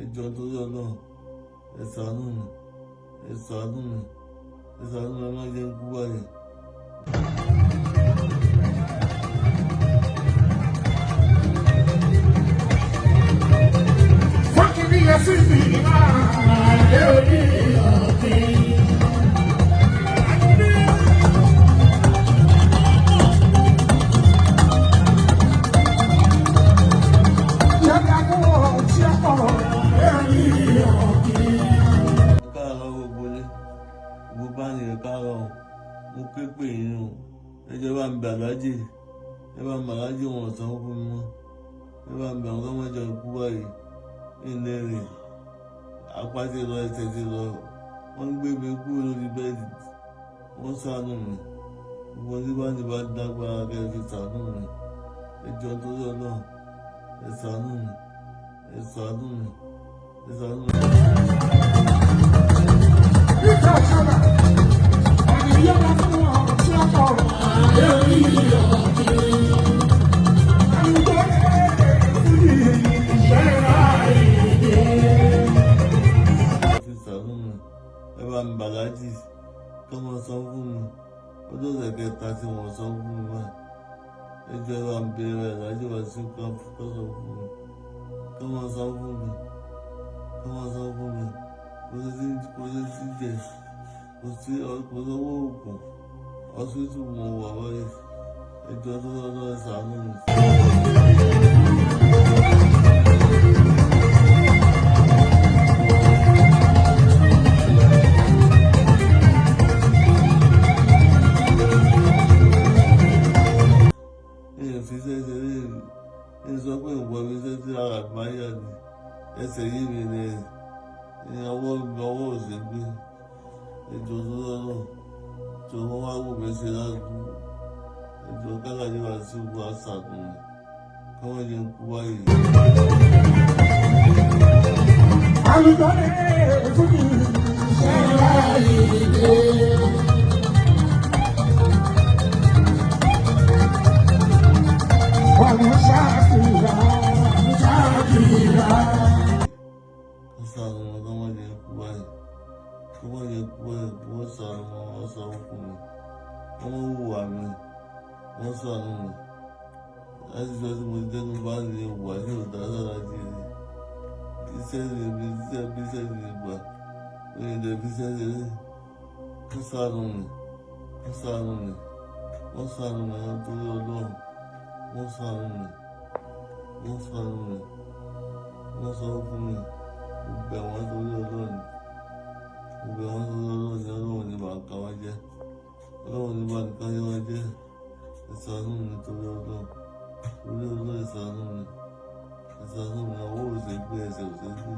ẹjọ́ tó yọ náà ẹ ṣàánú mi ẹ ṣàánú mi ẹ ṣàánú mi ẹ má jẹ́ kú báyìí. Fákìlì yẹn sì fi àdé orí ọ̀gbìn. Mo ké pè yín o ẹjọ́ bá ń bẹ aláàjì ẹ bá ń bẹ aláàjì wọn ọ̀sán fún mi mọ́ ẹ bá ń bẹ àwọn ọmọdé ikú báyìí ilé rẹ̀ apá ti lọ ẹsẹ̀ ti lọ wọ́n ń gbé mi kúrò lórí bẹ́ẹ̀dì wọ́n ṣàánú mi gbogbo tí bá ní bá dágbára kẹ́ ẹ fi ṣàánú mi ẹjọ́ tó yọ náà ẹ ṣàánú mi ẹ ṣàánú mi ẹ ṣàánú mi. Ẹ bá ń bàlájì kí wọ́n sọ fún mi ọjọ́ ìkẹta tí wọ́n sọ fún mi wá ẹjọ́ ẹ bá ń bẹ̀rẹ̀ ìdájọ́ wá sí káfí kọ́ sọ fún mi kí wọ́n sọ fún mi kí wọ́n sọ fún mi kò sí jẹ kò sówó oògùn ọsítù mo wà wáyé ẹjọ́ tó lọ́dọ̀ ẹ ṣàánú mi. Sọ pé ìwọ mi ṣe tí ara àgbáyà ni ẹsẹ̀ yìí mi ni ọwọ́ òsè gbé ètò tó lọ́nà tó wọ́n wá wò mí ṣe láàbù ètò kálàdé wá sí ìwọ àṣàkùn mi kí wọ́n yẹ kú wáyé. Àlùkò ní fún mi ṣe láàyè dé. Wọ́n ṣàánú wọn sọ fún mi wọ́n wùwà mi wọ́n ṣàánú mi láti jọ tí mo dẹnu bá lè wà ní ọ̀dà lára jèrè iṣẹ́ rẹ̀ mi iṣẹ́ bí iṣẹ́ rẹ̀ gbà lóye dẹ̀ bí iṣẹ́ rẹ̀ wọ́n ṣàánú mi wọ́n ṣàánú mi wọ́n ṣàánú mi àwọn torí ọlọ́run wọ́n ṣàánú mi wọ́n ṣàánú mi wọ́n sọ fún mi gbogbo àwọn torí ọlọ́run gbogbo àwọn torí ọlọ́run ní bá ká wá jẹ́ ọlọ́run ní bá nìkan yẹ wá jẹ́ ìṣàánú mi torí ọlọ́run ìṣàánú mi àwọn òṣègbè ẹsẹ̀ òṣègbè.